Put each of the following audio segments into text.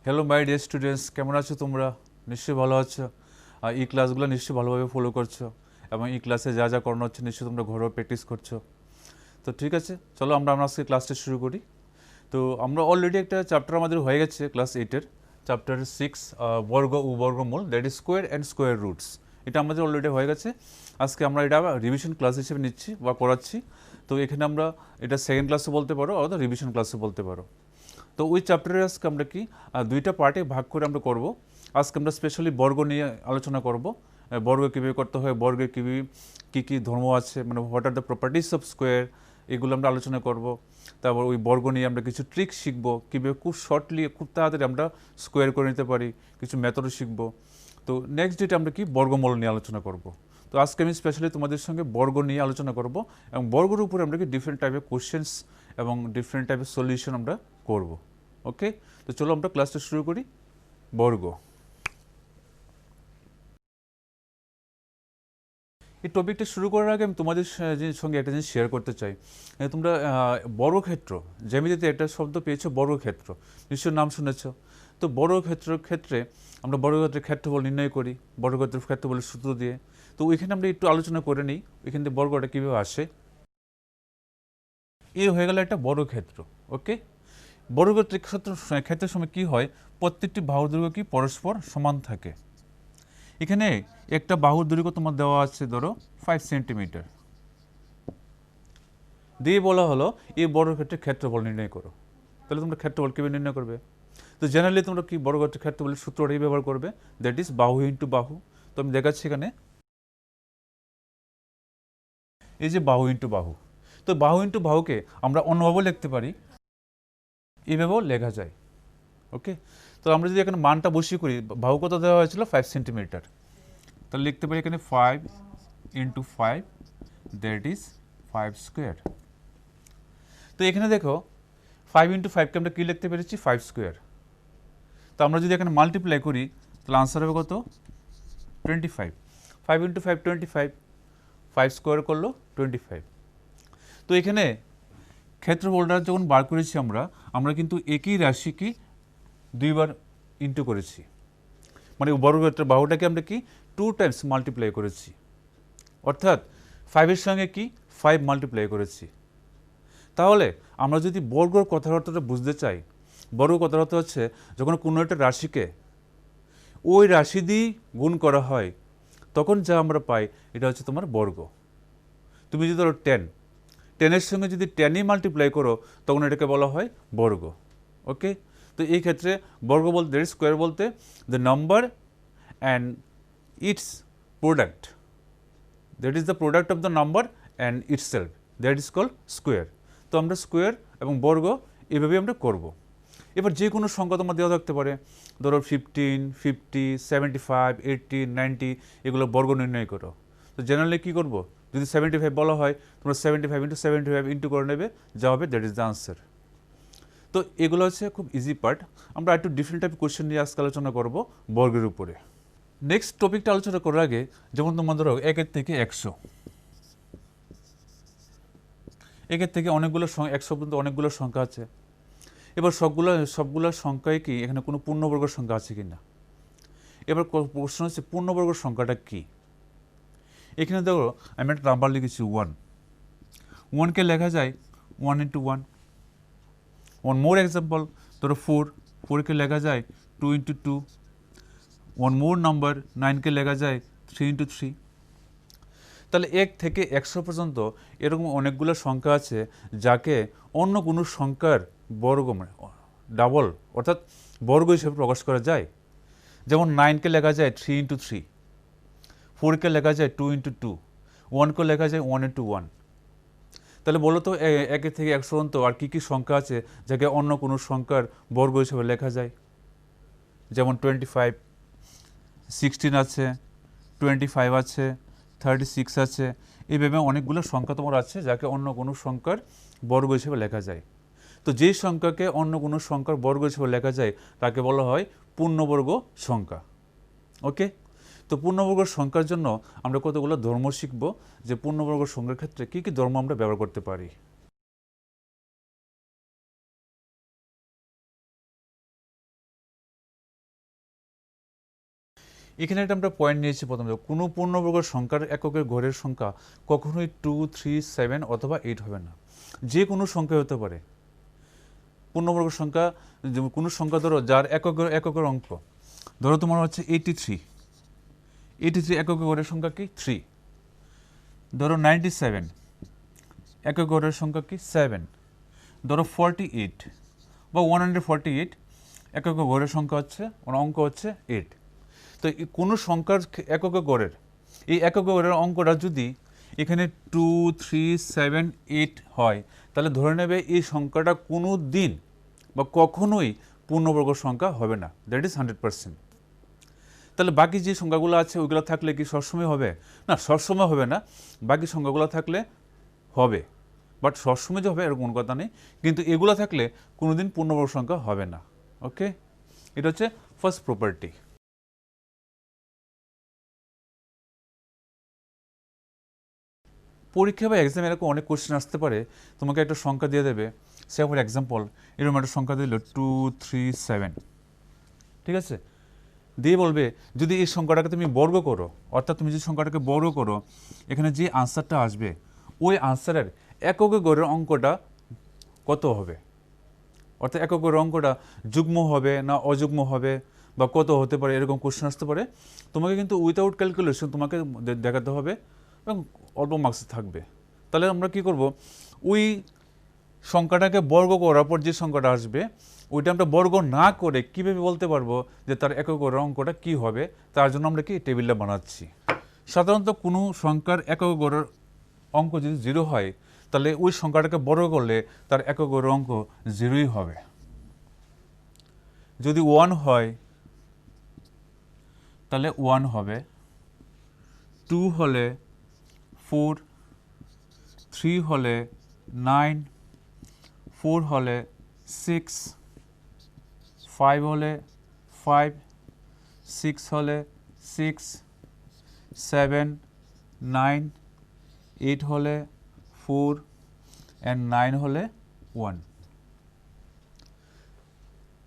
Hello my dear students, কেমন আছো তোমরা? নিশ্চয়ই ভালো আছো। আর এই ক্লাসগুলো নিশ্চয়ই ভালোভাবে ফলো করছো এবং এই ক্লাসে যা যা করানো হচ্ছে নিশ্চয়ই তোমরা ঘরেও প্র্যাকটিস করছো। তো ঠিক আছে, চলো আমরা আজকে ক্লাসটা শুরু করি। তো আমরা অলরেডি একটা চ্যাপ্টার আমাদের হয়ে গেছে ক্লাস 8-এর, চ্যাপ্টার 6, বর্গ ও বর্গমূল, that is square and square roots. এটা আমাদের অলরেডি হয়ে গেছে। আজকে আমরা এটা রিভিশন ক্লাস হিসেবে নিচ্ছি বা করাচ্ছি। তো এখানে আমরা এটা সেকেন্ড ক্লাসও বলতে পারো অথবা রিভিশন ক্লাসও বলতে পারো। তো ওই চ্যাপ্টারে আজকে আমরা কি দুইটা পার্টে ভাগ করে আমরা করব। আজকে আমরা স্পেশালি বর্গ নিয়ে আলোচনা করব। বর্গ কীভাবে করতে হয়, বর্গের কী কী ধর্ম আছে, মানে what are the properties of square, এগুলো আমরা আলোচনা করব। তারপর ওই বর্গ নিয়ে আমরা কিছু ট্রিক শিখব, কীভাবে খুব শর্টলি খুব তাড়াতাড়ি আমরা স্কোয়ার করে নিতে পারি, কিছু মেথডও শিখব। তো নেক্সট ডেটে আমরা কি বর্গমূল নিয়ে আলোচনা করব। তো আজকে আমি স্পেশালি তোমাদের সঙ্গে বর্গ নিয়ে আলোচনা করব এবং বর্গের উপরে আমরা কি ডিফারেন্ট টাইপের কোশ্চেন্স এবং ডিফারেন্ট টাইপের সলিউশন আমরা করব। ওকে, তো চলো আমরা ক্লাসটা শুরু করি। বর্গ, এই টপিকটা শুরু করার আগে আমি তোমাদের সঙ্গে একটা জিনিস শেয়ার করতে চাই। তোমরা বর্গক্ষেত্র, জ্যামিতিতে একটা শব্দ পেয়েছো বর্গক্ষেত্র, নিশ্চয় নাম শুনেছ। তো বর্গক্ষেত্রের ক্ষেত্রে আমরা বর্গক্ষেত্রের ক্ষেত্রফল নির্ণয় করি বর্গক্ষেত্রের ক্ষেত্রফলের সূত্র দিয়ে। তো ওইখানে আমরা একটু আলোচনা করে নিই ওইখান থেকে বর্গটা কীভাবে আসে। এই হয়ে গেল একটা বর্গক্ষেত্র। ওকে, বর্গক্ষেত্রের ক্ষেত্রের সময় কী হয়, প্রত্যেকটি বাহুর দৈর্ঘ্য কি পরস্পর সমান থাকে। এখানে একটা বাহুর দৈর্ঘ্য তোমার দেওয়া আছে ধরো 5 সেন্টিমিটার, দিয়ে বলা হলো এই বর্গক্ষেত্রের ক্ষেত্রফল নির্ণয় করো। তাহলে তোমরা ক্ষেত্রফল কীভাবে নির্ণয় করবে? তো জেনারেলি তোমরা কি বর্গক্ষেত্রের ক্ষেত্রফলের সূত্রটাই ব্যবহার করবে, দ্যাট ইজ বাহু ইন্টু বাহু। তো আমি দেখাচ্ছি এখানে, এই যে বাহু ইন্টু বাহু। তো বাহু ইন্টু বাহুকে আমরা অন্যভাবেও লিখতে পারি, এইভাবেও লেখা যায়। ওকে, তো আমরা যদি এখানে মানটা বসিয়ে করি, বাহু কত দেওয়া হয়েছিল 5 সেন্টিমিটার, তাহলে লিখতে পারি এখানে 5 ইন্টু 5, দ্যাট ইজ 5 স্কোয়ার। তো এখানে দেখো 5 ইন্টু 5কে আমরা কী লিখতে পেরেছি, 5 স্কোয়ার। তো আমরা যদি এখানে মাল্টিপ্লাই করি তাহলে আনসার হবে কত, 25। 5 ইন্টু 5 25, 5 স্কোয়ার করলো 25। তো এখানে ক্ষেত্রফলটা যখন বার করেছি আমরা কিন্তু একই রাশিকে দুইবার ইন্টু করেছি, মানে বর্গক্ষেত্রের বাহুটাকে আমরা কি 2 টাইমস মাল্টিপ্লাই করেছি, অর্থাৎ 5-এর সঙ্গে কি 5 মাল্টিপ্লাই করেছি। তাহলে আমরা যদি বর্গর কথাবার্তাটা বুঝতে চাই, বর্গ কথার অর্থ হচ্ছে যখন কোনো একটা রাশিকে ওই রাশি দিয়ে গুণ করা হয় তখন যা আমরা পাই এটা হচ্ছে তোমার বর্গ। তুমি যদি ধরো 10-এর সঙ্গে যদি 10ই মাল্টিপ্লাই করো তখন এটাকে বলা হয় বর্গ। ওকে, তো এই ক্ষেত্রে বর্গ বলতে স্কোয়ার বলতে the number and its product, that is the product of the number and itself, that is called square. তো আমরা স্কোয়ার এবং বর্গ এভাবেই আমরা করব। এবার যে কোনো সংখ্যা তোমার দেওয়া থাকতে পারে, ধরো 15, 50, 75, 80, 90, এগুলো বর্গ নির্ণয় করো। তো জেনারেলি কী করবো, যদি 75 বলা হয় তোমরা 75 ইন্টু 75 ইন্টু করে নেবে, যা হবে দ্যাট ইজ দ্য আনসার। তো এগুলো হচ্ছে খুব ইজি পার্ট। আমরা একটু ডিফারেন্ট টাইপ কোয়েশ্চেন নিয়ে আজকে আলোচনা করব বর্গের উপরে। নেক্সট টপিকটা আলোচনা করার আগে, যেমন তোমার ধরো 1 থেকে 100, 1 থেকে অনেকগুলো 100 পর্যন্ত অনেকগুলো সংখ্যা আছে। এবার সবগুলো সংখ্যায় কি এখানে কোনো পূর্ণবর্গ সংখ্যা আছে কি না। এবার প্রশ্ন হচ্ছে পূর্ণবর্গ সংখ্যাটা কি। এখানে দেখো আমি একটা নাম্বার লিখেছি 1, 1কে লেখা যায় 1 ইন্টু 1। ওয়ান মোর এক্সাম্পল, ধরো 4, 4কে লেখা যায় 2 ইন্টু 2। ওয়ান মোর নাম্বার 9কে লেখা যায় 3 ইন্টু 3। তাহলে 1 থেকে 100 পর্যন্ত এরকম অনেকগুলো সংখ্যা আছে যাকে অন্য কোনো সংখ্যার বর্গ, মানে ডাবল অর্থাৎ বর্গ হিসেবে প্রকাশ করা যায়। যেমন 9কে লেখা যায় 3 ইন্টু 3, 4কে লেখা যায় 2 ইন্টু 2, 1কে লেখা যায় 1 ইন্টু 1। তাহলে বলো তো 1 থেকে 100 পর্যন্ত আর কী কী সংখ্যা আছে যাকে অন্য কোনো সংখ্যার বর্গ হিসেবে লেখা যায়। যেমন 25, 16 আছে, 25 আছে, 36 আছে, এইভাবে অনেকগুলো সংখ্যা তোমার আছে যাকে অন্য কোনো সংখ্যার বর্গ হিসেবে লেখা যায়। তো যেই সংখ্যাকে অন্য কোনো সংখ্যার বর্গ হিসেবে লেখা যায় তাকে বলা হয় পূর্ণবর্গ সংখ্যা। ওকে, তো পূর্ণবর্গ সংখ্যার জন্য আমরা কতগুলো ধর্ম শিখব, যে পূর্ণবর্গ সংখ্যার ক্ষেত্রে কী কী ধর্ম আমরা ব্যবহার করতে পারি। এখানে একটা আমরা পয়েন্ট নিয়েছি প্রথমে, কোনো পূর্ণবর্গ সংখ্যার এককের গড়ের সংখ্যা কখনোই 2, 3, 7 অথবা 8 হবে না, যে কোনো সংখ্যা হতে পারে। পূর্ণবর্গ সংখ্যা, কোনো সংখ্যা ধরো যার এককের অঙ্ক, ধরো তোমার হচ্ছে 83, এককের গড়ের সংখ্যা কি 3। ধরো 97, এককের গড়ের সংখ্যা কি 7। ধরো 48 বা 148, এককের গড়ের সংখ্যা হচ্ছে, অঙ্ক হচ্ছে 8। তো কোনো সংখ্যার এককে গড়ের, এই এককে গড়ের অঙ্কটা যদি এখানে 2, 3, 7, 8 হয়, তাহলে ধরে নেবে এই সংখ্যাটা কোনো দিন বা কখনোই পূর্ণবর্গ সংখ্যা হবে না, দ্যাট ইজ 100%। তাহলে বাকি যে সংখ্যাগুলো আছে ওইগুলো থাকলে কি সবসময় হবে? না, সবসময় হবে না, বাকি সংখ্যাগুলো থাকলে হবে, বাট সবসময় যে হবে এরকম কোনো কথা নেই, কিন্তু এগুলো থাকলে কোনোদিন পূর্ণবর্গ সংখ্যা হবে না। ওকে, এটা হচ্ছে ফার্স্ট প্রপার্টি। পরীক্ষা বা এক্সামে এরকম অনেক কোশ্চেন আসতে পারে, তোমাকে একটা সংখ্যা দিয়ে দেবে, সে ফর এক্সাম্পল এরকম একটা সংখ্যা দিল 2, 3, 7, ঠিক আছে, দিয়ে বলবে যদি এই সংখ্যাটাকে তুমি বর্গ করো, অর্থাৎ তুমি যদি সংখ্যাটাকে বর্গ করো, এখানে যে আনসারটা আসবে ওই আনসারের এককে গড়ের অঙ্কটা কত হবে, অর্থাৎ এককে গড়ের অঙ্কটা যুগ্ম হবে না অযুগ্ম হবে বা কত হতে পারে, এরকম কোশ্চেন আসতে পারে। তোমাকে কিন্তু উইথাউট ক্যালকুলেশন তোমাকে দেখাতে হবে এবং অল্প মার্কস থাকবে। তাহলে আমরা কি করব, ওই সংখ্যাটাকে বর্গ করার পর যে সংখ্যাটা আসবে ওইটা আমরা বর্গ না করে কীভাবে বলতে পারবো যে তার একক গড়ের অঙ্কটা কী হবে, তার জন্য আমরা কি টেবিলটা বানাচ্ছি। সাধারণত কোনো সংখ্যার একক গড়ের অঙ্ক যদি 0 হয়, তাহলে ওই সংখ্যাটাকে বর্গ করলে তার একক গড়ের অঙ্ক 0ই হবে। যদি 1 হয় তাহলে 1 হবে, 2 হলে 4, 3 হলে 9, 4 হলে 6, 5 হলে 5, 6 হলে 6, 7, 9, 8 হলে 4 and 9 হলে 1।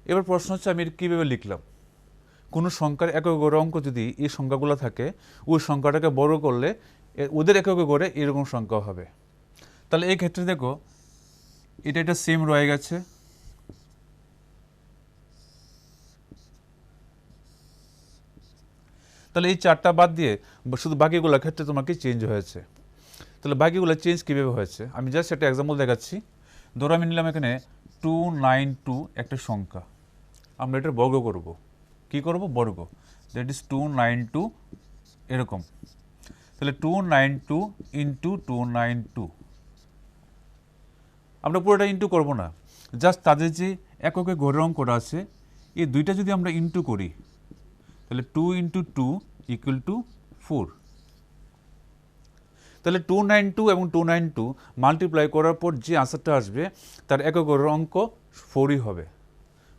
এবার প্রশ্ন হচ্ছে আমি কীভাবে লিখলাম। কোনো সংখ্যার একক গড়ের অঙ্ক যদি এই সংখ্যাগুলো থাকে, ওই সংখ্যাটাকে বড় করলে ওদের একক গড়ে এরকম সংখ্যা হবে। তাহলে এই ক্ষেত্রে দেখো এটা একটা সেম রয়ে গেছে, তাহলে এই 4টা বাদ দিয়ে শুধু বাকিগুলোর ক্ষেত্রে তোমাকে চেঞ্জ হয়েছে। তাহলে বাকিগুলো চেঞ্জ কীভাবে হয়েছে আমি জাস্ট একটা এক্সাম্পল দেখাচ্ছি। ধরো আমি নিলাম এখানে 292 একটা সংখ্যা, আমরা এটা বর্গ করব। কি করব? বর্গ, দ্যাট ইজ 292 এরকম। তাহলে 292 ইন্টু 292, আমরা পুরোটা ইন্টু করব না, জাস্ট তাদের যে এককে গড়ের অঙ্কটা আছে এই দুইটা যদি আমরা ইন্টু করি, তাহলে 2 ইন্টু 2 ইকুয়াল টু 4। তাহলে 292 এবং 292 মাল্টিপ্লাই করার পর যে আনসারটা আসবে তার একক গড়ের অঙ্ক 4ই হবে।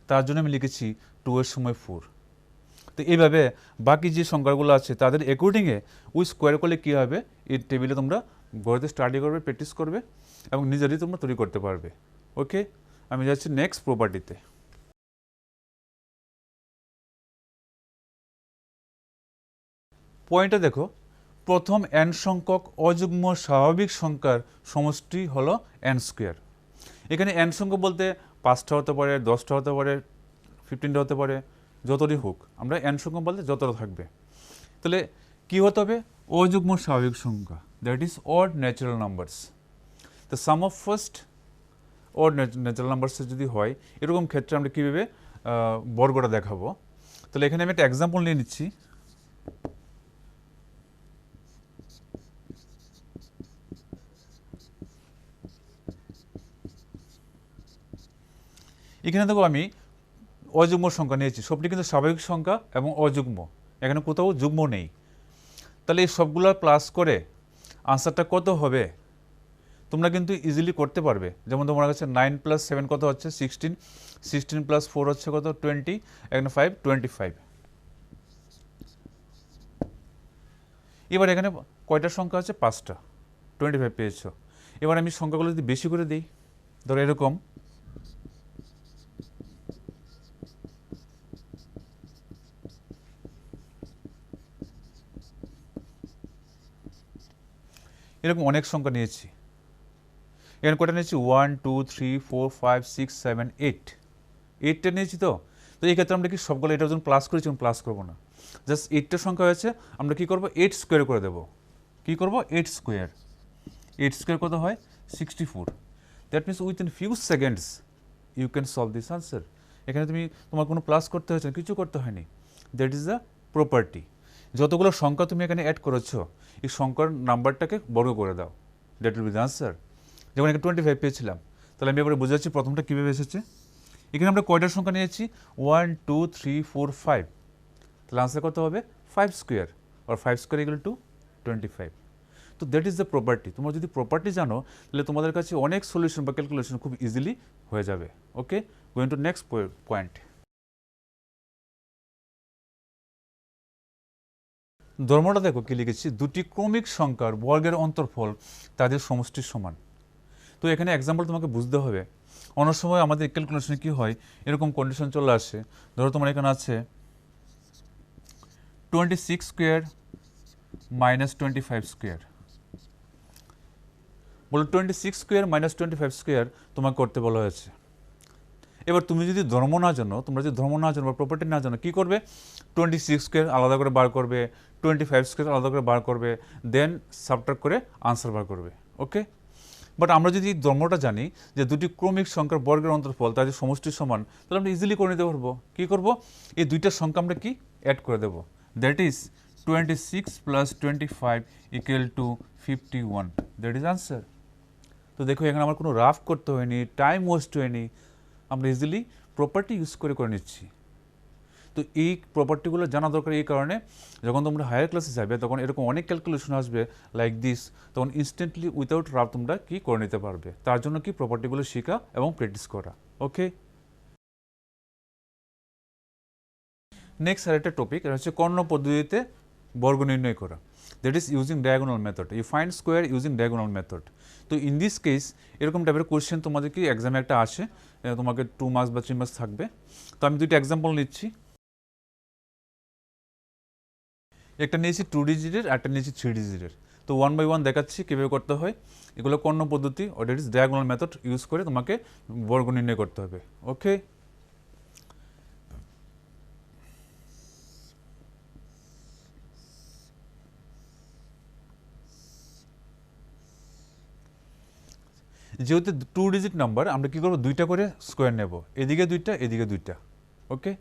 তার জন্য আমি লিখেছি 2 এর সময় 4। তো এইভাবে বাকি যে সংখ্যাগুলো আছে তাদের অ্যাকর্ডিংয়ে ওই স্কোয়ার করলে কী হবে, এই টেবিলে তোমরা ঘরেতে স্টাডি করবে, প্র্যাকটিস করবে এবং নিজেরই তোমরা তৈরি করতে পারবে। ওকে, আমি যাচ্ছি নেক্সট প্রপার্টিতে। পয়েন্টটা দেখো, প্রথম n সংখ্যক অযুগ্ম স্বাভাবিক সংখ্যার সমষ্টি হলো n স্কোয়ার। এখানে n সংখ্যা বলতে 5টা হতে পারে, 10টা হতে পারে, 15টা হতে পারে, যতটি হোক, আমরা n সংখ্যা বলতে যতটা থাকবে। তাহলে কী হতে হবে? অযুগ্ম স্বাভাবিক সংখ্যা, that is odd natural numbers. The sum of first odd natural নাম্বারসে যদি হয়, এরকম ক্ষেত্রে আমরা কীভাবে বর্গটা দেখাবো। তাহলে এখানে আমি একটা এক্সাম্পল নিয়ে নিচ্ছি। এখানে দেখো আমি অযুগ্ম সংখ্যা নিয়েছি, সবটি কিন্তু স্বাভাবিক সংখ্যা এবং অযুগ্ম, এখানে কোথাও যুগ্ম নেই। তাহলে এই সবগুলো প্লাস করে আনসারটা কত হবে তোমরা কিন্তু ইজিলি করতে পারবে। যেমন তোমার কাছে 9 + 7 কত হচ্ছে 16, 16 + 4 হচ্ছে কত 20, এখানে 5 25। এবার এখানে কয়টা সংখ্যা আছে? 5টা, 25 পেয়েছো। এবার আমি সংখ্যাগুলো যদি বেশি করে দিই, ধরো এরকম, এরকম অনেক সংখ্যা নিয়েছি। এখানে কটা নিয়েছি 1 2 3 4 5 6 7 8, 8টা নিয়েছি। তো এই ক্ষেত্রে আমরা কি সবগুলো এটার জন্য প্লাস করেছি, প্লাস করবো না, জাস্ট 8টা সংখ্যা হয়েছে, আমরা কি করবো 8 স্কোয়ার করে দেবো। কি করবো 8 স্কোয়ার, 8 স্কোয়ার কত হয় 64। That means within few seconds you can solve this answer. এখানে তোমার কোনো প্লাস করতে হয়েছে, কিছু করতে হয়নি। That is the property. যতগুলো সংখ্যা তুমি এখানে অ্যাড করেছো, এই সংখ্যার নাম্বারটাকে বর্গ করে দাও, that will be the answer. যেমন এখানে 25 পেয়েছিলাম, তাহলে আমি এবারে বুঝাচ্ছি প্রথমটা কীভাবে এসেছে। এখানে আমরা কয়টার সংখ্যা নিয়েছি 1 2 3 4 5, তাহলে আনসার কত হবে 5 স্কোয়ার, আর 5 স্কোয়ার ইকুয়াল টু 25। তো দ্যাট ইজ দ্য প্রপার্টি। তোমরা যদি প্রপার্টি জানো তাহলে তোমাদের কাছে অনেক সলিউশন বা ক্যালকুলেশন খুব ইজিলি হয়ে যাবে। ওকে, গোয়িং টু নেক্সট পয়েন্ট। ধর্মটা দেখো কি লিখেছি, দুটি ক্রমিক সংখ্যার বর্গের অন্তর্ফল তাদের সমষ্টির সমান। তো এখানে এক্সাম্পল তোমাকে বুঝতে হবে। অনেক সময় আমাদের ক্যালকুলেশনে কি হয়, এরকম কন্ডিশন চলে আসে। ধরো তোমার এখানে আছে 26 স্কোয়ার মাইনাস 25 স্কোয়ার, বলো 26 স্কোয়ার মাইনাস 25 স্কোয়ার তোমাকে করতে বলা হয়েছে। এবার তুমি যদি ধর্ম না জানো, তোমরা যদি ধর্ম না জানো বা প্রপার্টি না জানো, কী করবে 26 স্কোয়ার আলাদা করে বার করবে, 25 স্কোয়ার আলাদা করে বার করবে, দেন সাবট্রাক্ট করে আনসার বার করবে। ওকে, বাট আমরা যদি ধর্মটা জানি যে দুটি ক্রমিক সংখ্যার বর্গের অন্তর্ফল তাদের সমষ্টির সমান, তাহলে আমরা ইজিলি করে নিতে পারবো। কী করবো, এই দুইটা সংখ্যা আমরা কি অ্যাড করে দেবো, that is 26 plus 25 equal to 51, that is answer. তো দেখো এখানে আমার কোনো রাফ করতে হয়নি, টাইম ওয়েস্ট হয়নি, আমরা ইজিলি প্রপার্টি ইউজ করে নিচ্ছি। তো এই প্রপার্টিগুলো জানা দরকার এই কারণে, যখন তোমরা হায়ার ক্লাসে যাবে তখন এরকম অনেক ক্যালকুলেশন আসবে লাইক দিস, তখন ইনস্ট্যান্টলি উইথাউট রাফ তোমরা কি করে নিতে পারবে। তার জন্য কি প্রপার্টিগুলো শেখা এবং প্র্যাকটিস করা। ওকে, নেক্সট আরেকটা টপিক, এটা হচ্ছে কর্ণ পদ্ধতিতে বর্গ নির্ণয় করা, that is using diagonal method. You find square using diagonal method. তো ইন দিস কেস এরকম টাইপের কোয়েশ্চেন তোমাদের কি এক্সামে একটা আসে, তোমাকে 2 মার্কস বা 3 মার্কস থাকবে। তো আমি দুইটা এক্সাম্পল নিচ্ছি, একটা নিয়েছি 2 ডিজিটের, একটা নিয়েছি 3 ডিজিটের। তো 1 বাই 1 দেখাচ্ছি কীভাবে করতে হয়। এগুলো কর্ণ পদ্ধতি, that is diagonal method use করে তোমাকে বর্গ নির্ণয় করতে হবে। ওকে, যেহেতু 2 ডিজিট নাম্বার, আমরা কী করবো দুইটা করে স্কোয়ার নেব, এদিকে দুইটা এদিকে দুইটা। ওকে,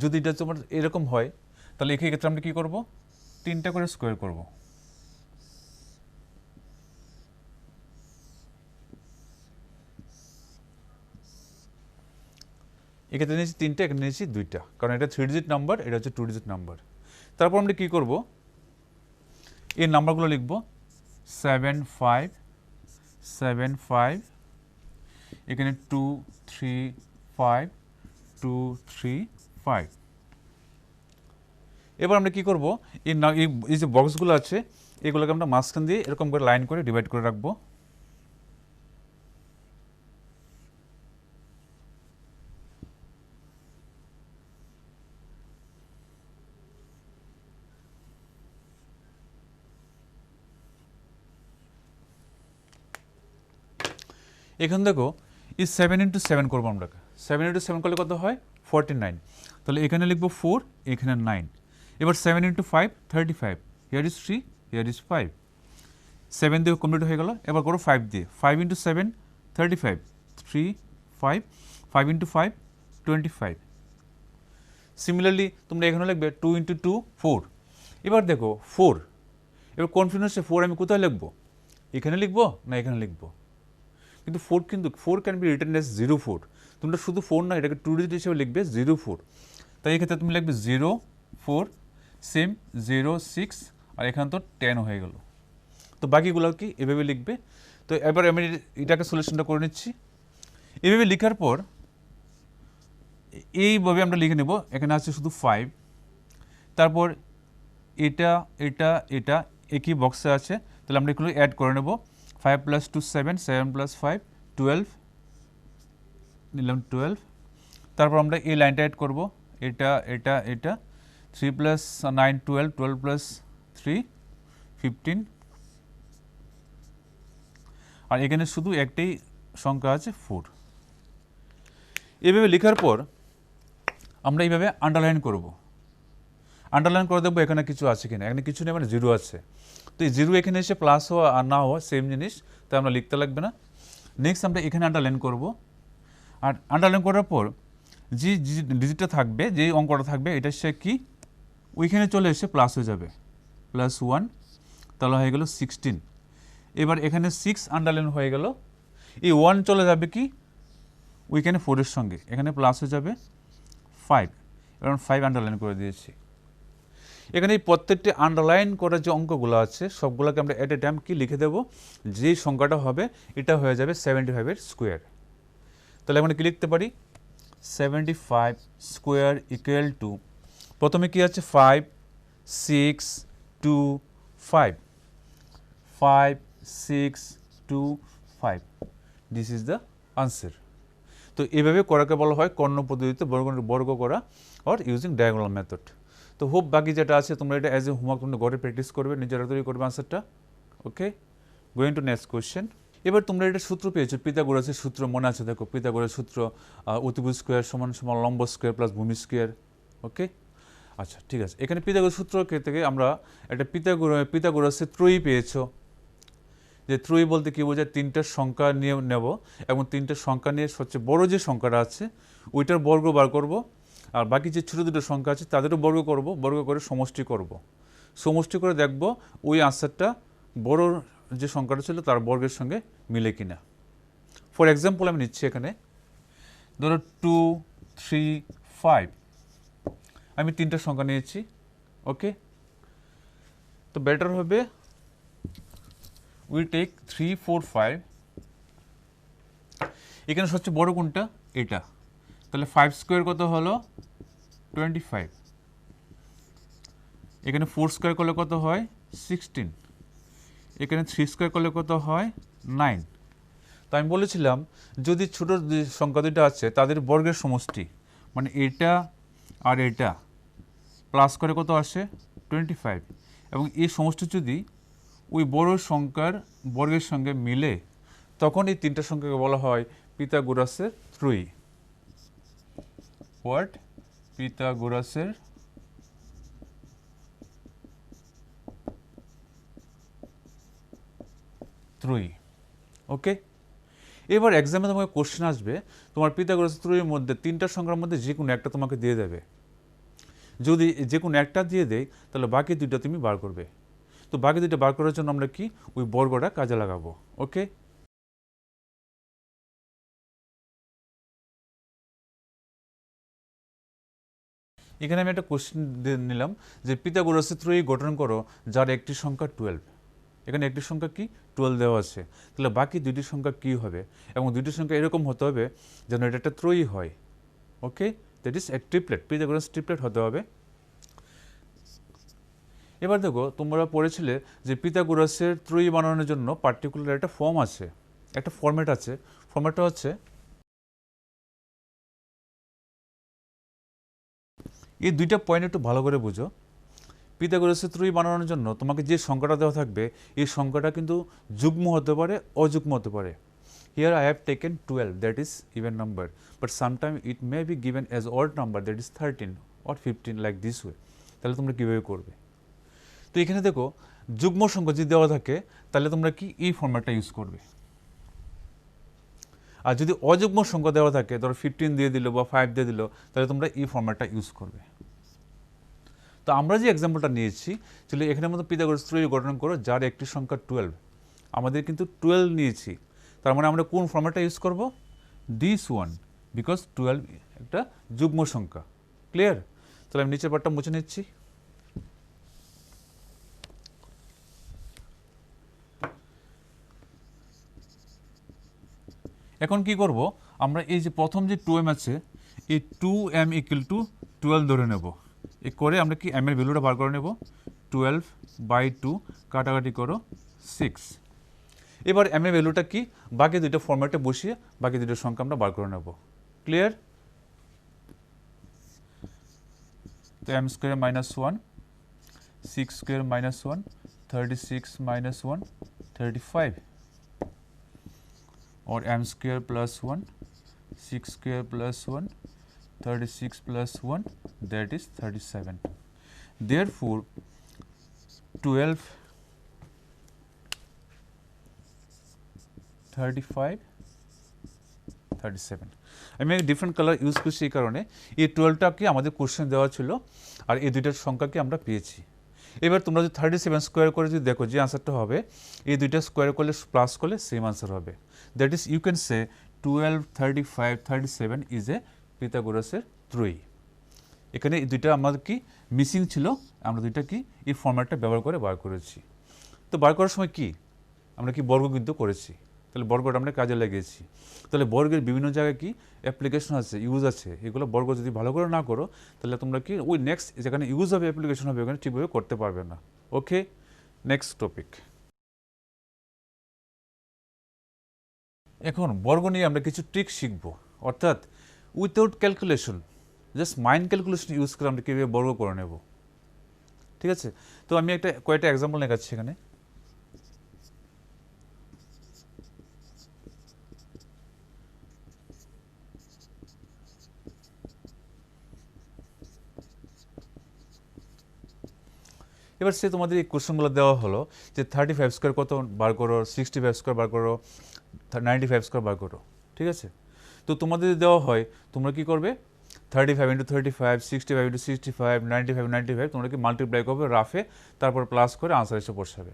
যদি এটা তোমার এরকম হয় তাহলে এক্ষেত্রে আমরা কী করবো 3টা করে স্কোয়ার করব। এক্ষেত্রে নিয়েছি 3টা, এখানে নিয়েছি 2টা, কারণ এটা 3 ডিজিট নাম্বার, এটা হচ্ছে 2 ডিজিট নাম্বার। তারপর আমরা কী করব, এই নাম্বারগুলো লিখব 7 5 7 5, এখানে 2 3 5 2 3 5। এবার আমরা কি করব, এই যে বক্সগুলো আছে এগুলোকে আমরা মাঝখান দিয়ে এরকম করে লাইন করে ডিভাইড করে রাখবো। এখান দেখো এই 7 ইন্টু 7 করবো আমরা, 7 ইন্টু 7 করলে কত হয় 49। তাহলে এখানে লিখবো 4, এখানে 9। এবার 7 into 5 35, here is 3, here is 5, 7 দিয়ে কমপ্লিট হয়ে গেল। এবার করো 5 দিয়ে, 5 ইন্টু 7 35, 3 5, 5 ইন্টু 5 25। সিমিলারলি তোমরা এখানে লিখবে 2 ইন্টু 2 4। এবার দেখো 4, এবার কনফিউশন হচ্ছে 4 আমি কোথায় লিখবো, এখানে লিখবো না এখানে লিখবো, কিন্তু 4 ক্যান বি রিটেন এস 0 4। তোমরা শুধু 4 না, এটাকে 2 ডিজিট হিসেবে লিখবে 0 4। তাই এক্ষেত্রে তুমি লিখবে 0 4, সেম 0 6, আর এখানে তো 10 হয়ে গেল। তো বাকিগুলো কি এভাবে লিখবে। তো এবার আমি এটাকে সলিউশনটা করে নিচ্ছি। এভাবে লেখার পর এইভাবে আমরা লিখে নেব, এখানে আছে শুধু 5, তারপর এটা এটা এটা একই বক্সে আছে, তাহলে আমরা এগুলো অ্যাড করে নেব। 5 প্লাস 2 7, 7 প্লাস 5 12, নিলাম 12। তারপর আমরা এই লাইনটা অ্যাড করব, এটা এটা এটা 3 প্লাস 9 12, 12 প্লাস 3 15, আর এখানে শুধু একটাই সংখ্যা আছে 4। এভাবে লেখার পর আমরা এইভাবে আন্ডারলাইন করব। আন্ডারলাইন করে দেখবো এখানে কিছু আছে কিনা। এখানে কিছু নেই, মানে জিরো আছে। তো এই জিরো এখানে এসে প্লাস হওয়া আর না হওয়া সেম জিনিস, তাই আমরা লিখতে লাগবে না। নেক্সট আমরা এখানে আন্ডারলাইন করব। আর আন্ডারলাইন করার পর যে ডিজিটটা থাকবে, যে অঙ্কটা থাকবে, এটা সে কি ওইখানে চলে এসে প্লাস হয়ে যাবে, +1, তাহলে হয়ে গেল 16। এবার এখানে 6 আন্ডারলাইন হয়ে গেল। এই 1 চলে যাবে কি ওইখানে 4-এর সঙ্গে, এখানে প্লাস হয়ে যাবে 5, এবং 5 আন্ডারলাইন করে দিয়েছি। এখানে এই প্রত্যেকটি আন্ডারলাইন করা যে অঙ্কগুলো আছে সবগুলোকে আমরা এট এ টাইম কি লিখে দেবো, যেই সংখ্যাটা হবে এটা হয়ে যাবে 75-এর স্কোয়ার। তাহলে আমরা কি লিখতে পারি, 75 স্কোয়ার ইকুয়াল টু, প্রথমে কি আছে 5, 6, 2, 5, 5, 6, 2, 5, দিস ইজ দ্য আনসার। তো এইভাবে করাকে বলা হয় কর্ণ পদ্ধতিতে বর্গ করা, অর ইউজিং ডায়াগোনাল মেথড। তো হোপ বাকি যেটা আছে তোমরা এটা অ্যাজ এ হোমওয়ার্ক তোমরা ঘরে প্র্যাকটিস করবে, নিজেরা তৈরি করবে আনসারটা। ওকে, গোয়িং টু নেক্সট কোয়েশ্চেন। এবার তোমরা এটা সূত্র পেয়েছো, পিথাগোরাসের সূত্র মনে আছে, দেখো পিথাগোরাস সূত্র অতিভুজ স্কোয়ার সমান সমান লম্ব স্কোয়ার প্লাস ভূমি স্কোয়ার। ওকে, আচ্ছা ঠিক আছে। এখানে পিথাগোরাস সূত্র থেকে আমরা একটা পিথাগোরাসের ত্রয়ী পেয়েছো। যে ত্রয়ী বলতে কী বোঝায়, তিনটা সংখ্যা নিয়ে নেব এবং তিনটা সংখ্যা নিয়ে সবচেয়ে বড় যে সংখ্যাটা আছে ওইটার বর্গ বার করব, আর বাকি যে ছোটো দুটো সংখ্যা আছে তাদেরও বর্গ করব, বর্গ করে সমষ্টি করব। সমষ্টি করে দেখব ওই আনসারটা বড় যে সংখ্যাটা ছিল তার বর্গের সঙ্গে মিলে কিনা। ফর এক্সাম্পল আমি নিচ্ছি এখানে, ধরো 2, 3, 5, আমি তিনটা সংখ্যা নিয়েছি। ওকে, তো বেটার হবে we take 3, 4, 5, এখানে সবচেয়ে বড় কোনটা, এটা। তাহলে 5 স্কোয়ার কত হলো 25, এখানে 4 স্কোয়ার করলে কত হয় 16, এখানে 3 স্কোয়ার করলে কত হয় 9। তো আমি বলেছিলাম যদি ছোট যে সংখ্যা দুটো আছে তাদের বর্গের সমষ্টি, মানে এটা আর এটা প্লাস করে কত আসে 25, এবং এই সমষ্টি যদি ওই বড় সংখ্যার বর্গের সঙ্গে মিলে তখন এই তিনটা সংখ্যাকে বলা হয় পিথাগোরাসের ত্রয়ী। হোয়াট, পিথাগোরাসের ত্রয়ী। ওকে, এবার এক্সামে তোমাকে কোশ্চেন আসবে, তোমার পিথাগোরাসের ত্রয়ীর মধ্যে তিনটা সংখ্যার মধ্যে যে কোনো একটা তোমাকে দিয়ে দেবে। যদি যে কোনো একটা দিয়ে দেয় তাহলে বাকি দুইটা তুমি বার করবে। তো বাকি দুইটা বার করার জন্য আমরা কি ওই বর্গটা কাজে লাগাবো। ওকে, এখানে আমি একটা কোশ্চেন নিলাম যে পিথাগোরাসের ত্রয়ী গঠন করো যার একটি সংখ্যা 12। এখানে একটি সংখ্যা কি 12 দেওয়া আছে, তাহলে বাকি দুইটি সংখ্যা কি হবে, এবং দুইটি সংখ্যা এরকম হতে হবে যেন এটা একটা ত্রয়ী হয়। Okay, that is a triplet, Pythagoras triplet হতে হবে। এবার দেখো তোমরা পড়েছিলে যে পিথাগোরাসের ত্রয়ী বানানোর জন্য পার্টিকুলার একটা ফর্ম আছে, একটা ফর্ম্যাট আছে। ফর্ম্যাটটা হচ্ছে, এই দুইটা পয়েন্ট একটু ভালো করে বুঝো। পিথাগোরাসের ত্রয়ী বানানোর জন্য তোমাকে যে সংখ্যাটা দেওয়া থাকবে এই সংখ্যাটা কিন্তু যুগ্ম হতে পারে, অযুগ্ম হতে পারে। Here I have taken 12, that is even number, but sometime it may be given as odd number, that is 13 or 15, like this way. তাহলে তোমরা কীভাবে করবে? তো এখানে দেখো যুগ্ম সংখ্যা যদি দেওয়া থাকে তাহলে তোমরা কি এই ফর্ম্যাটটা ইউজ করবে, আর যদি অযুগ্ম সংখ্যা দেওয়া থাকে ধরো 15 দিয়ে দিল বা 5 দিয়ে দিল তাহলে তোমরা এই ফর্ম্যাটটা ইউজ করবে। তো আমরা যে এক্সাম্পলটা নিয়েছি তাহলে এখানের মধ্যে পিথাগোরাস ত্রয়ী গঠন করো যার একটি সংখ্যা 12, আমাদের কিন্তু 12 নিয়েছি, তার মানে আমরা কোন ফর্ম্যাটটা ইউজ করব, দিস ওয়ান, বিকজ 12 একটা যুগ্ম সংখ্যা। ক্লিয়ার? তাহলে আমি নিচের পার্টটা মুছে নিচ্ছি। এখন কি করব, আমরা এই যে প্রথম যে 2m আছে এই 2m = 12 ধরে নেব। এ করে আমরা কি m এর ভ্যালুটা বার করে নেব, 12/2 কাটাকাটি করো 6। এবার m এর ভ্যালুটা কি বাকি দুইটা ফরম্যাটে বসিয়ে বাকি দুইটা সংখ্যা আমরা বার করে নেব। ক্লিয়ার? তো m² - 1, 6² - 1, 36 - 1, 35। or m square plus 1, 6 square plus 1, 36 plus 1, that is 37. Therefore 12, 35, 37. আমি একটা ডিফারেন্ট কালার ইউজ করছি এই কারণে এই 12টাকে আমাদের কোশ্চেন দেওয়া ছিল আর এই দুইটার সংখ্যাকে আমরা পেয়েছি। এবার তোমরা যদি 37 স্কোয়ার করে যদি দেখো যে আনসারটা হবে এই দুইটা স্কোয়ার করলে প্লাস করলে সেম আনসার হবে। That is you can say 12, 35, 37 is a পিথাগোরাসের ত্রয়ী। এখানে এই দুইটা আমাদের কি মিসিং ছিল, আমরা দুইটা কি এই ফর্ম্যাটটা ব্যবহার করে বার করেছি। তো বার করার সময় কি আমরা কি বর্গ কিন্তু করেছি, তাহলে বর্গটা আমরা কাজে লাগিয়েছি। তাহলে বর্গের বিভিন্ন জায়গায় কি অ্যাপ্লিকেশন আছে, ইউজ আছে, এগুলো বর্গ যদি ভালো করে না করো তাহলে তোমরা কি ওই নেক্সট যেখানে ইউজ হবে অ্যাপ্লিকেশন হবে ওখানে ঠিকভাবে করতে পারবে না। ওকে, নেক্সট টপিক। এখন বর্গ নিয়ে আমরা কিছু ট্রিক শিখব, অর্থাৎ without calculation, just mind calculation use করে আমরা কীভাবে বর্গ করে নেব। ঠিক আছে, তো আমি কয়েকটা এক্সাম্পল দেখাচ্ছি এখানে। এবার সে তোমাদের এই কোশ্চেনগুলো দেওয়া হলো যে 35 স্কোয়ার কত বার করো, 65 স্কোয়ার বার করো, 95 স্কোয়ার বার করো। ঠিক আছে, তো তোমাদের যদি দেওয়া হয় তোমরা কি করবে 35 ইন্টু 35, 65 ইন্টু 65, 95 95 তোমরা কি মাল্টিপ্লাই করবে রাফে, তারপর প্লাস করে আনসার এসে বসাবে।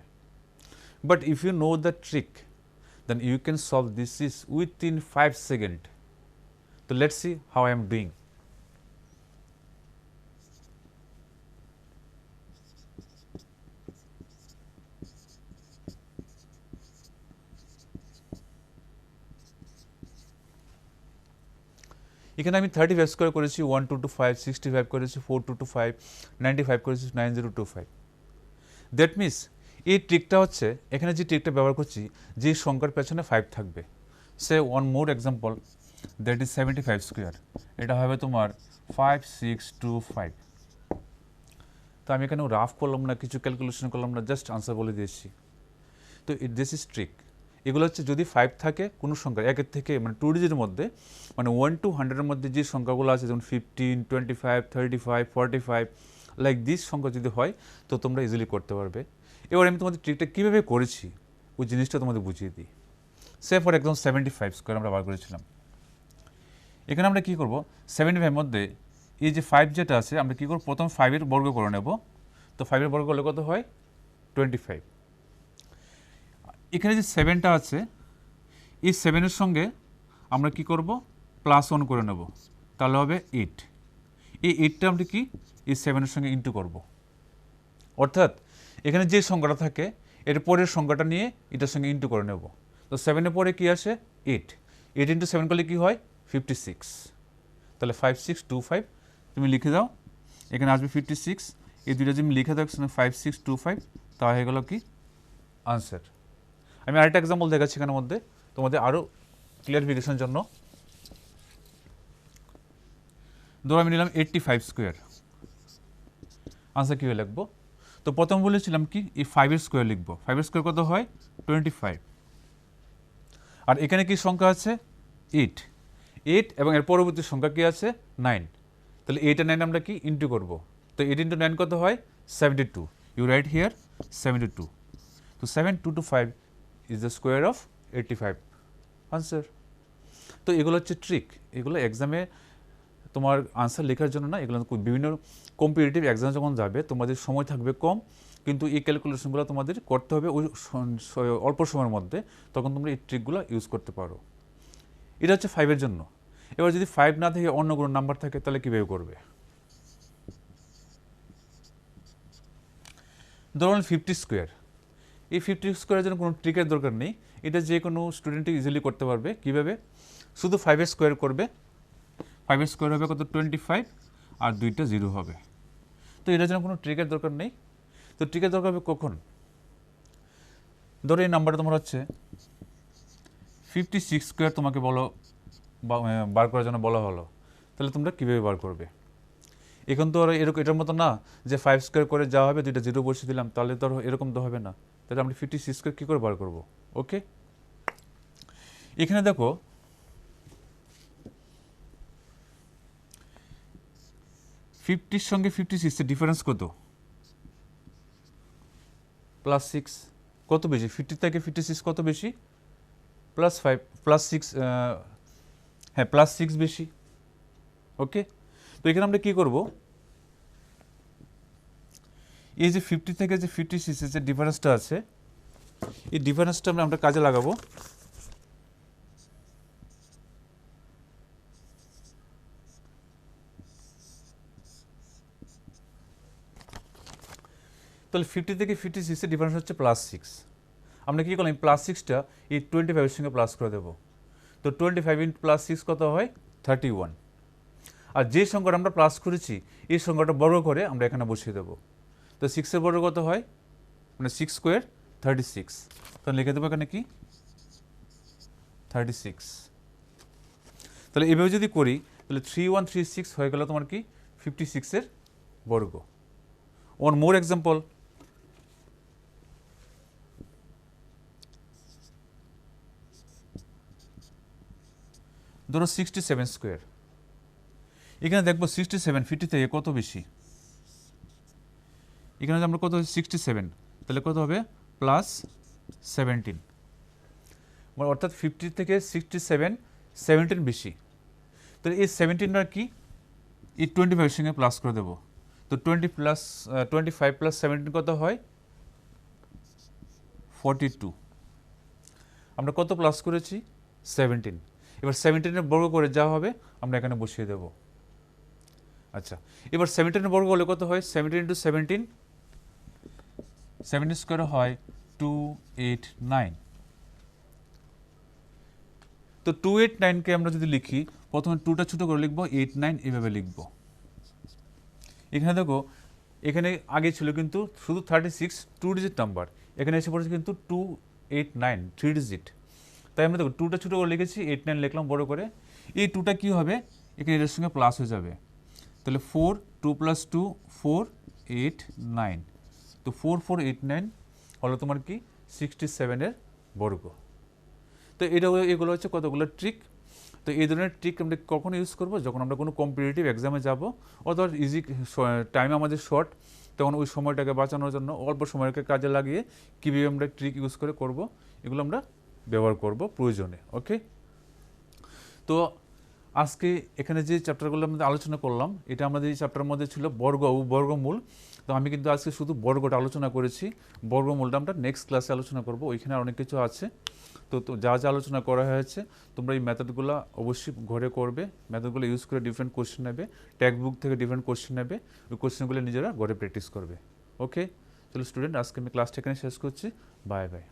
But if you know the trick then you can solve this is within 5 second. তো let's see how I am doing. এখানে আমি 35 স্কোয়ার করেছি 1225, 65 করেছি 4225, 95 করেছি 9025। দ্যাট মিনস এই ট্রিকটা হচ্ছে এখানে যে ট্রিকটা ব্যবহার করছি যে সংখ্যার পেছনে 5 থাকবে। Say one more example, that is 75 square, এটা হবে তোমার 5625। তো আমি এখানে রাফ করলাম না, কিছু ক্যালকুলেশন করলাম না, জাস্ট আনসার বলে দিয়েছি। তো দিস ইজ ট্রিক। এগুলো হচ্ছে যদি 5 থাকে কোনো সংখ্যা একের থেকে মানে 2 ডিজিটের মধ্যে, মানে 1 to 100-এর মধ্যে যে সংখ্যাগুলো আছে যেমন 15, 25, 35, 45 লাইক দিস সংখ্যা যদি হয় তো তোমরা ইজিলি করতে পারবে। এবার আমি তোমাদের ট্রিকটা কীভাবে করেছি ওই জিনিসটা তোমাদের বুঝিয়ে দিই। সে ফর একদম 75 স্কোয়ার আমরা বার করেছিলাম। এখানে আমরা কী করবো 75-এর মধ্যে এই যে 5 যেটা আছে আমরা কী করবো প্রথম 5-এর বর্গ করে নেব। তো 5-এর বর্গ করলে কত হয় 25। এখানে যে 7টা আছে এই 7-এর সঙ্গে আমরা কি করব +1 করে নেব, তাহলে হবে 8। এই 8টা আমরা কি এই 7-এর সঙ্গে ইন্টু করব, অর্থাৎ এখানে যে সংখ্যাটা থাকে এর পরের সংখ্যাটা নিয়ে এটার সঙ্গে ইন্টু করে নেব। তো 7-এর পরে কি আসে 8, 8 ইন্টু 7 করলে কী হয় 56। তাহলে 5625 তুমি লিখে দাও, এখানে আসবে 56, এই দুইটা যদি লিখে দাও 5625, তা হয়ে গেল কি আনসার। আমি আরেকটা এক্সাম্পল দেখাচ্ছি এখানের মধ্যে তোমাদের আরও ক্লিয়ারিফিকেশনের জন্য। ধরো আমি নিলাম 85 স্কোয়ার, আনসার কীভাবে লিখবো? তো প্রথম বলেছিলাম কি এই 5-এর স্কোয়ার লিখবো। 5-এর স্কোয়ার কত হয় 25, আর এখানে কি সংখ্যা আছে 8 এবং এর পরবর্তী সংখ্যা কি আছে 9। তাহলে 8 আর 9 আমরা কি ইন্টু করবো। তো 8 ইন্টু 9 কত হয় 72। You write here 72। তো 7225 is the square of 85, answer. তো এগুলো হচ্ছে ট্রিক, এগুলো এক্সামে তোমার আনসার লেখার জন্য না, এগুলো বিভিন্ন কম্পিটিটিভ এক্সাম যখন যাবে তোমাদের সময় থাকবে কম, কিন্তু এই ক্যালকুলেশনগুলো তোমাদের করতে হবে ওই অল্প সময়ের মধ্যে, তখন তোমরা এই ট্রিকগুলো ইউজ করতে পারো। এটা হচ্ছে 5-এর জন্য। এবার যদি 5 না থেকে অন্য কোনো নাম্বার থাকে তাহলে কীভাবে করবে? ধরুন 50 স্কোয়ার, এই 50 স্কোয়ারের জন্য কোনো ট্রিকের দরকার নেই, এটা যে কোনো স্টুডেন্টই ইজিলি করতে পারবে। কীভাবে? শুধু 5-এর স্কোয়ার করবে, 5-এর স্কোয়ার হবে কত 25 আর 2টা 0 হবে। তো এটার জন্য কোনো ট্রিকের দরকার নেই। তো ট্রিকের দরকার হবে কখন? ধরো এই নাম্বারটা তোমার হচ্ছে 56 স্কোয়ার, তোমাকে বলো বার করার জন্য বলা হলো, তাহলে তোমরা কীভাবে বার করবে? এখন তো আর এরকম এটার মতো না যে 5 স্কোয়ার করে যা হবে 2টা 0 বসিয়ে দিলাম, তাহলে তো এরকম তো হবে না। তাহলে আমরা 56 স্কোয়ার কী করে বার করবো? ওকে, এখানে দেখো ফিফটির সঙ্গে 56 এর ডিফারেন্স কত? +6। কত বেশি? 50 থেকে 56 কত বেশি? +5 +6, হ্যাঁ +6 বেশি। ওকে, তো এখানে আমরা কি করব, এই যে 50 থেকে যে 56 এর যে ডিফারেন্সটা আছে, এই ডিফারেন্সটা আমরা কাজে লাগাবো। তাহলে 50 থেকে 56 এর ডিফারেন্স হচ্ছে +6। আমরা কি করলাম, +6টা এই 25 এর সঙ্গে প্লাস করে দেবো। তো 25 × +6 কত হয়? 31। আর যে সংখ্যাটা আমরা প্লাস করেছি এই সংখ্যাটা বর্গ করে আমরা এখানে বসিয়ে দেবো। তো 6 এর বর্গ কত হয়? মানে 6 স্কোয়ার 36। তাহলে লিখে দেবো এখানে কি 36। তাহলে এভাবে যদি করি তাহলে 3136 হয়ে গেল তোমার কি 56 এর বর্গ। ওয়ান মোর এক্সাম্পল, ধরো 67 স্কোয়ার। এখানে দেখবো 67 50 থেকে কত বেশি? এখানে আমরা কত 67, তাহলে কত হবে +17, অর্থাৎ 50 থেকে 67 17 বেশি। তাহলে এই 17টা কি এই 25 এর সঙ্গে প্লাস করে দেবো। তো 25 + 17 কত হয়? 42। আমরা কত প্লাস করেছি? 17। এবার 17 বর্গ করে যা হবে আমরা এখানে বসিয়ে দেব। আচ্ছা, এবার 17 বর্গ হলে কত হয়? 17 × 17, 17 স্কোয়ার হয় 289। তো 289কে আমরা যদি লিখি, প্রথমে 2টা ছোটো করে লিখবো, 89 এভাবে লিখবো। এখানে দেখো, এখানে আগে ছিল কিন্তু শুধু 36 2 ডিজিট নাম্বার, এখানে এসে পড়েছে কিন্তু 289 3 ডিজিট। তাই আমরা দেখো 2টা ছোটো করে লিখেছি, 89 লিখলাম বড় করে। এই 2টা কী হবে? এখানে এর সঙ্গে প্লাস হয়ে যাবে। তাহলে 4 2 + 2 4 8 9। তো 4489 হলো তোমার কি 67 এর বর্গ। তো এগুলো হচ্ছে কতগুলো ট্রিক। তো এই ধরনের ট্রিক আমরা কখন ইউজ করব? যখন আমরা কোনো কম্পিটিটিভ এক্সামে যাব, অথবা ইজি টাইম আমাদের শর্ট, তখন ওই সময়টাকে বাঁচানোর জন্য অল্প সময়কে কাজে লাগিয়ে কীভাবে আমরা ট্রিক ইউজ করে করব, এগুলো আমরা ব্যবহার করব প্রয়োজনে। ওকে, তো আজকে এখানে যে চ্যাপ্টারগুলো আমরা আলোচনা করলাম, এটা আমাদের এই চ্যাপ্টারের মধ্যে ছিল বর্গ ও বর্গমূল। তো আমি কিন্তু আজকে শুধু বর্গটা আলোচনা করেছি, বর্গমূলটা আমরা নেক্সট ক্লাসে আলোচনা করব, ওইখানে অনেক কিছু আছে। তো যা যা আলোচনা করা হয়েছে তোমরা এই মেথডগুলো অবশ্যই ঘরে করবে, মেথডগুলো ইউজ করে ডিফারেন্ট কোশ্চেন নেবে, টেক্সট বুক থেকে ডিফারেন্ট কোশ্চেন নেবে, ওই কোশ্চেনগুলো নিজেরা ঘরে প্র্যাকটিস করবে। ওকে, চলো স্টুডেন্ট, আজকে আমি ক্লাসটা এখানে শেষ করছি। Bye bye.